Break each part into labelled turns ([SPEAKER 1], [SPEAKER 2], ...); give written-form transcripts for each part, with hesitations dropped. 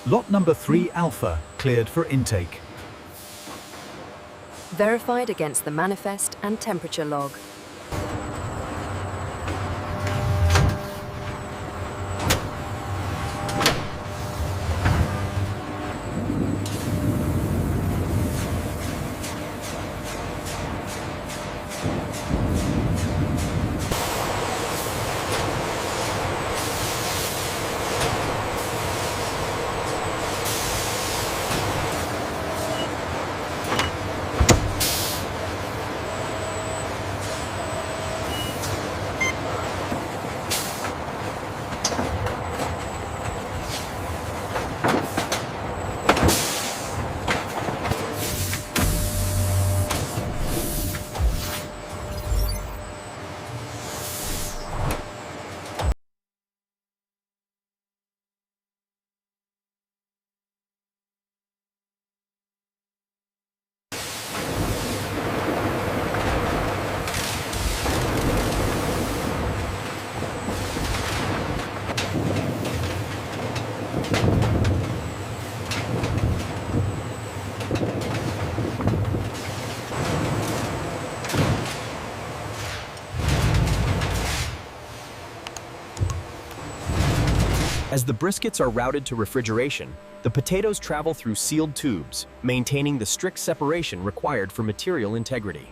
[SPEAKER 1] Lot number 3 Alpha, cleared for intake.
[SPEAKER 2] Verified against the manifest and temperature log.
[SPEAKER 3] As the briskets are routed to refrigeration, the potatoes travel through sealed tubes, maintaining the strict separation required for material integrity.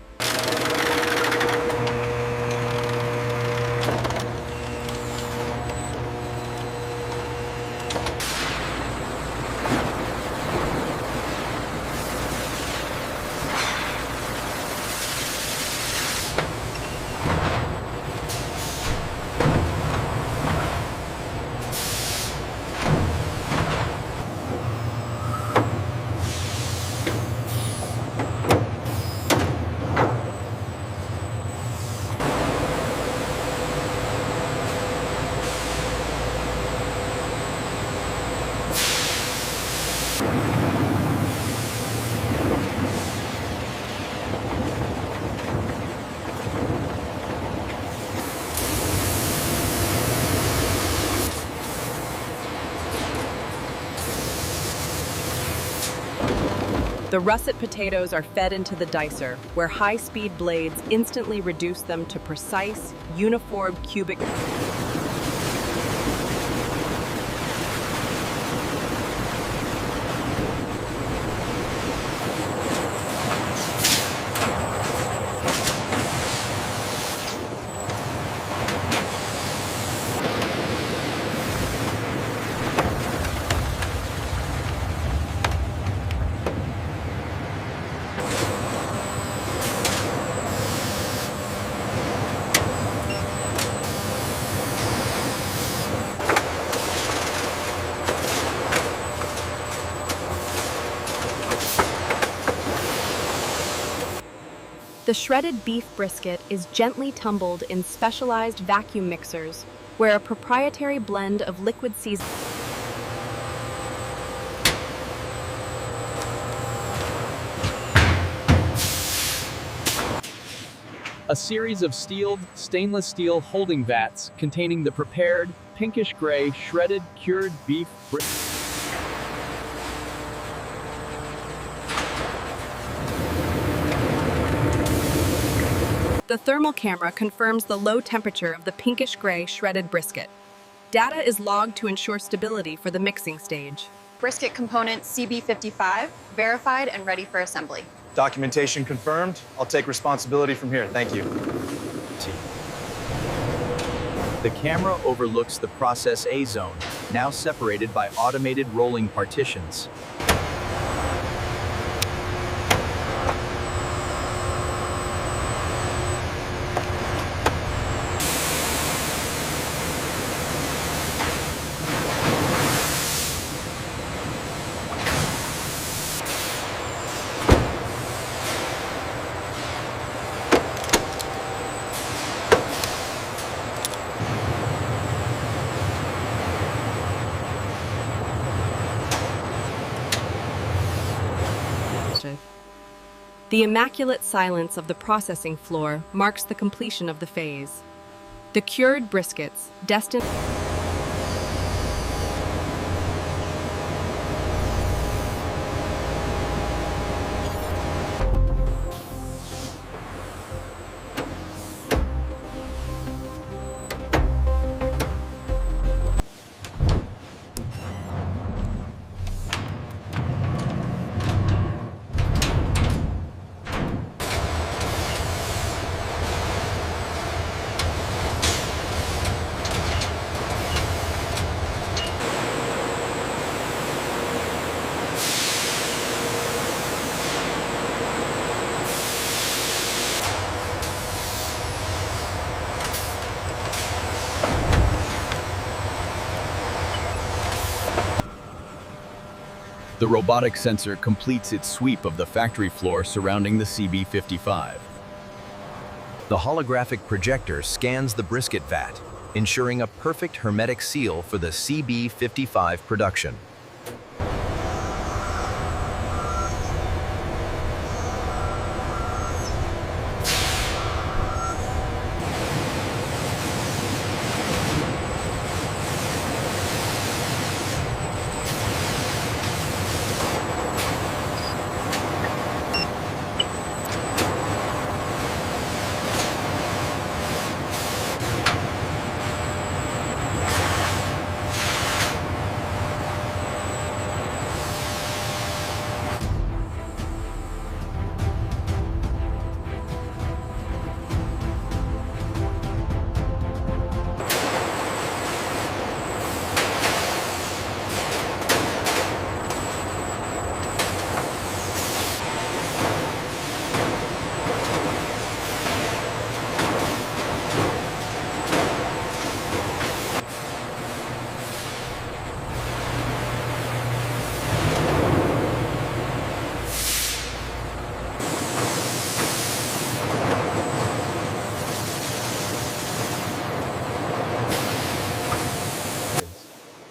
[SPEAKER 4] The russet potatoes are fed into the dicer, where high-speed blades instantly reduce them to precise, uniform cubic. The shredded beef brisket is gently tumbled in specialized vacuum mixers, where a proprietary blend of liquid seasoning.
[SPEAKER 5] A series of stainless steel holding vats containing the prepared, pinkish-gray, shredded, cured beef brisket.
[SPEAKER 4] The thermal camera confirms the low temperature of the pinkish-gray shredded brisket. Data is logged to ensure stability for the mixing stage.
[SPEAKER 6] Brisket component CB55, verified and ready for assembly.
[SPEAKER 7] Documentation confirmed. I'll take responsibility from here. Thank you.
[SPEAKER 1] The camera overlooks the Process A zone, now separated by automated rolling partitions.
[SPEAKER 4] The immaculate silence of the processing floor marks the completion of the phase. The cured briskets, destined
[SPEAKER 1] The robotic sensor completes its sweep of the factory floor surrounding the CB55. The holographic projector scans the brisket vat, ensuring a perfect hermetic seal for the CB55 production.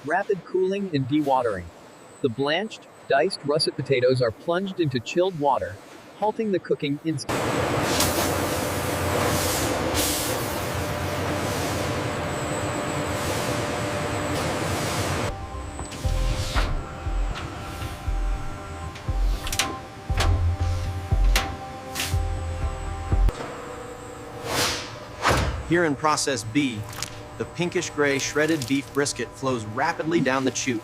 [SPEAKER 5] Rapid cooling and dewatering. The blanched, diced russet potatoes are plunged into chilled water, halting the cooking instantly.
[SPEAKER 3] Here in Process B, the pinkish-gray shredded beef brisket flows rapidly down the chute.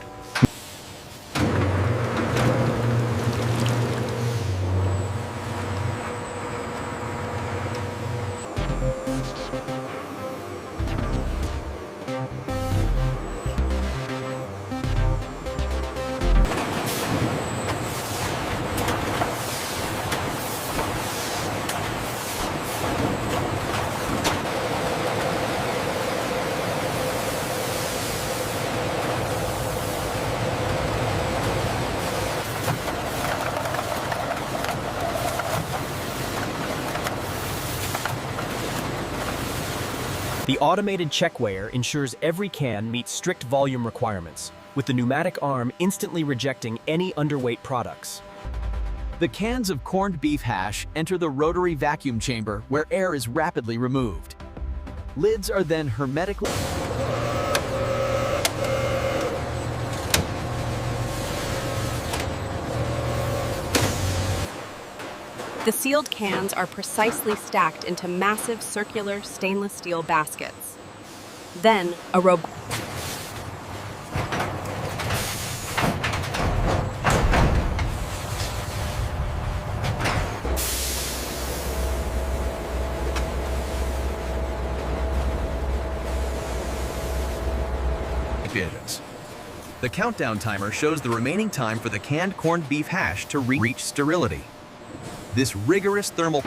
[SPEAKER 3] The automated check weigher ensures every can meets strict volume requirements, with the pneumatic arm instantly rejecting any underweight products.
[SPEAKER 1] The cans of corned beef hash enter the rotary vacuum chamber where air is rapidly removed. Lids are then hermetically...
[SPEAKER 4] The sealed cans are precisely stacked into massive circular stainless steel baskets. Then, a
[SPEAKER 1] The countdown timer shows the remaining time for the canned corned beef hash to reach sterility. This rigorous thermal...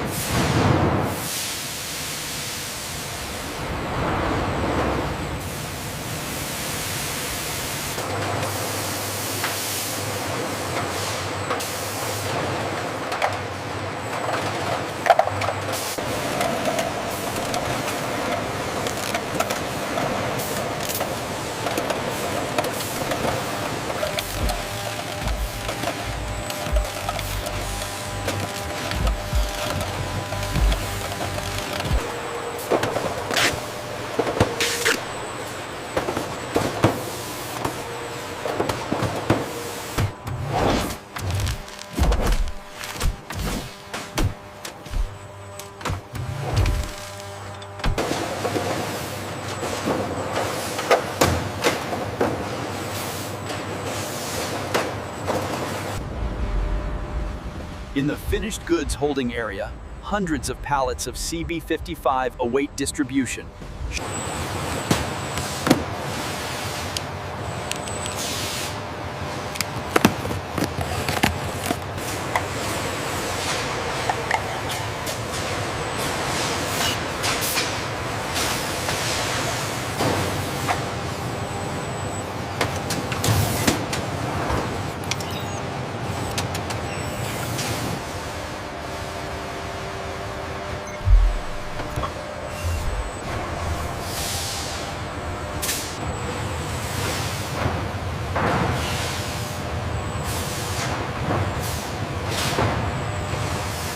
[SPEAKER 1] In the finished goods holding area, hundreds of pallets of CB55 await distribution.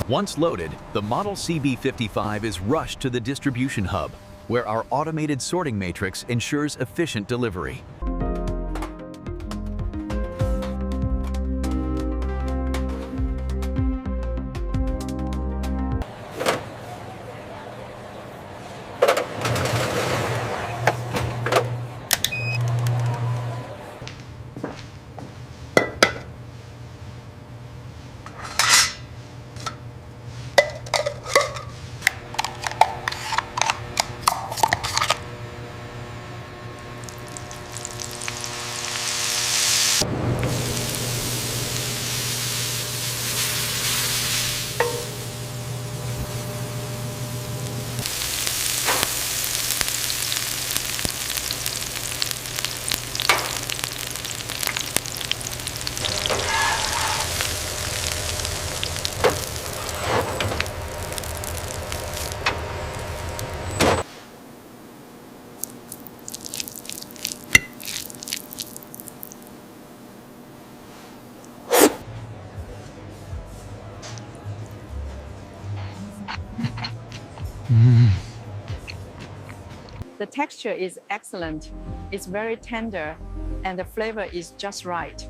[SPEAKER 1] Once loaded, the model CB55 is rushed to the distribution hub, where our automated sorting matrix ensures efficient delivery.
[SPEAKER 8] The texture is excellent, it's very tender, and the flavor is just right.